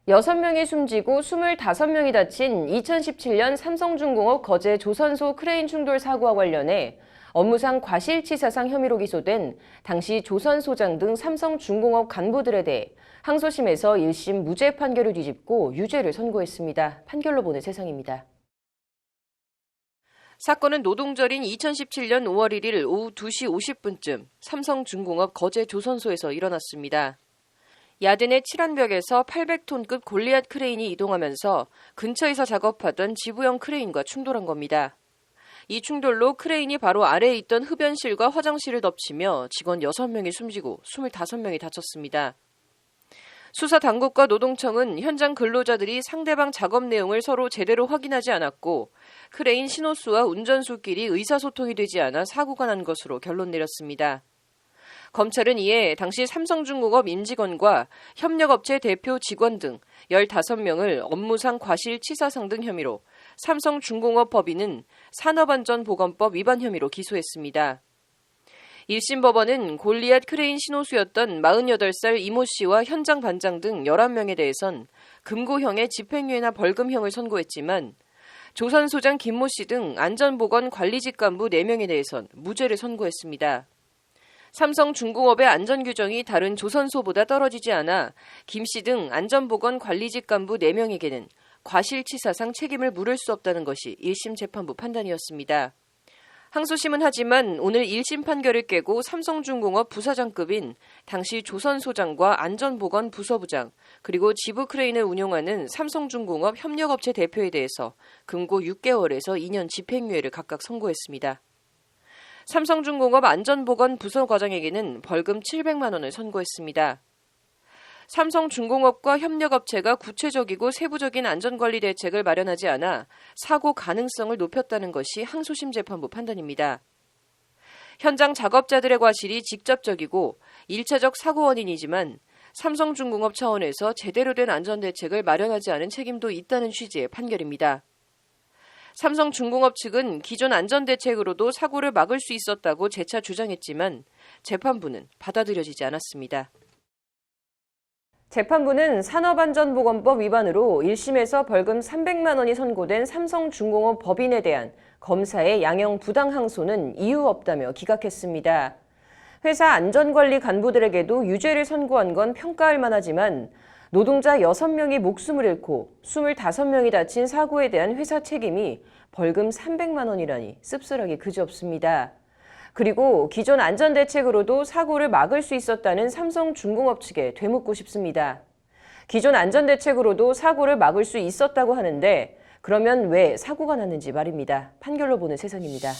6명이 숨지고 25명이 다친 2017년 삼성중공업 거제 조선소 크레인 충돌 사고와 관련해 업무상 과실치사상 혐의로 기소된 당시 조선소장 등 삼성중공업 간부들에 대해 항소심에서 1심 무죄 판결을 뒤집고 유죄를 선고했습니다. 판결로 보는 세상입니다. 사건은 노동절인 2017년 5월 1일 오후 2시 50분쯤 삼성중공업 거제 조선소에서 일어났습니다. 야든의 칠한벽에서 800톤급 골리앗 크레인이 이동하면서 근처에서 작업하던 지부형 크레인과 충돌한 겁니다. 이 충돌로 크레인이 바로 아래에 있던 흡연실과 화장실을 덮치며 직원 6명이 숨지고 25명이 다쳤습니다. 수사당국과 노동청은 현장 근로자들이 상대방 작업 내용을 서로 제대로 확인하지 않았고 크레인 신호수와 운전수끼리 의사소통이 되지 않아 사고가 난 것으로 결론 내렸습니다. 검찰은 이에 당시 삼성중공업 임직원과 협력업체 대표 직원 등 15명을 업무상 과실치사상 등 혐의로 삼성중공업 법인은 산업안전보건법 위반 혐의로 기소했습니다. 1심 법원은 골리앗 크레인 신호수였던 48살 이모 씨와 현장 반장 등 11명에 대해선 금고형의 집행유예나 벌금형을 선고했지만 조선소장 김모 씨 등 안전보건관리직 간부 4명에 대해선 무죄를 선고했습니다. 삼성중공업의 안전규정이 다른 조선소보다 떨어지지 않아 김 씨 등 안전보건관리직 간부 4명에게는 과실치사상 책임을 물을 수 없다는 것이 1심 재판부 판단이었습니다. 항소심은 하지만 오늘 1심 판결을 깨고 삼성중공업 부사장급인 당시 조선소장과 안전보건부서부장 그리고 지부크레인을 운용하는 삼성중공업 협력업체 대표에 대해서 금고 6개월에서 2년 집행유예를 각각 선고했습니다. 삼성중공업 안전보건부서과장에게는 벌금 700만 원을 선고했습니다. 삼성중공업과 협력업체가 구체적이고 세부적인 안전관리 대책을 마련하지 않아 사고 가능성을 높였다는 것이 항소심 재판부 판단입니다. 현장 작업자들의 과실이 직접적이고 1차적 사고 원인이지만 삼성중공업 차원에서 제대로 된 안전대책을 마련하지 않은 책임도 있다는 취지의 판결입니다. 삼성중공업 측은 기존 안전대책으로도 사고를 막을 수 있었다고 재차 주장했지만 재판부는 받아들여지지 않았습니다. 재판부는 산업안전보건법 위반으로 1심에서 벌금 300만 원이 선고된 삼성중공업 법인에 대한 검사의 양형 부당 항소는 이유 없다며 기각했습니다. 회사 안전관리 간부들에게도 유죄를 선고한 건 평가할 만하지만 노동자 6명이 목숨을 잃고 25명이 다친 사고에 대한 회사 책임이 벌금 300만 원이라니 씁쓸하기 그지없습니다. 그리고 기존 안전대책으로도 사고를 막을 수 있었다는 삼성중공업 측에 되묻고 싶습니다. 기존 안전대책으로도 사고를 막을 수 있었다고 하는데 그러면 왜 사고가 났는지 말입니다. 판결로 보는 세상입니다.